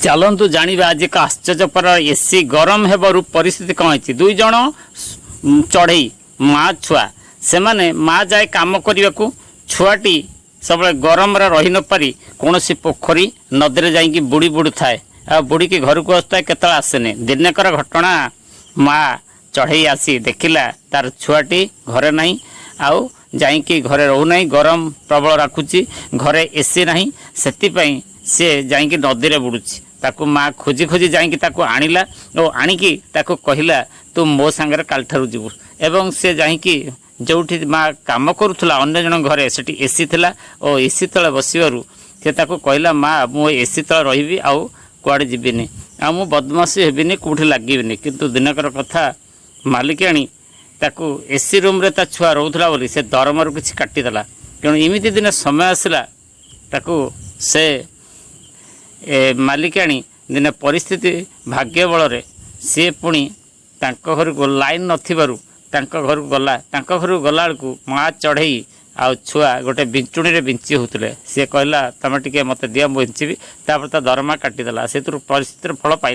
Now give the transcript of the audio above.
चलतु जाना आज एक आश्चर्यपर एसी गरम हेबारु परिस्थिति कौन है दुई जन चढ़ई माँ छुआ से माने माँ जाए काम करने को छुआटी सब गरम रही न पारी कौन सी पोखरी नदी जाकि बुड़ी बुड़ी थाए आ बुड़ी की घर को आसता केत आसेनि दिनेकर घटना माँ चढ़ई आसी देखिला तार छुआटी घरे नहीं आउ जाइकी घरे रोना गरम प्रबल राखुची घरे एसी ना से सी जाइकी नदी में बुड़ुची ताकू माँ खोजी खोजी जाइकी ताकू आनिला और आणिकी ताकू कहला तू मो सांगरे काल ठारू जीवु एवं से जाइकी जोठी माँ काम करुला अन्य जन घरे सेठी एसी थिला और एसी तले बसबारू से ताकू कहला माँ मु एसी तले रही आउ कुआड़े जीविनी आ मु बदमाशी हेबिनी कौटी लगे किंतु दिनकर कथा मालिकाणी ताकू एसी रूम रे ता छुआ रोला बोली से दरमार किसी काटिदेला तेणु इमिति दिन समय आसला ताकू से मालिकाणी दिने परिस्थिति भाग्य बल सी पुणी घर को लाइन नथिबारु घर गला घर गला बेलू माँ चढ़ई आ छुआ गोटे बिंचुणी रे बिंची होते सी कहला तुम टे मत दिया बिंची तापर ता दरमा काटिदेला से परिस्थिति फल पाई।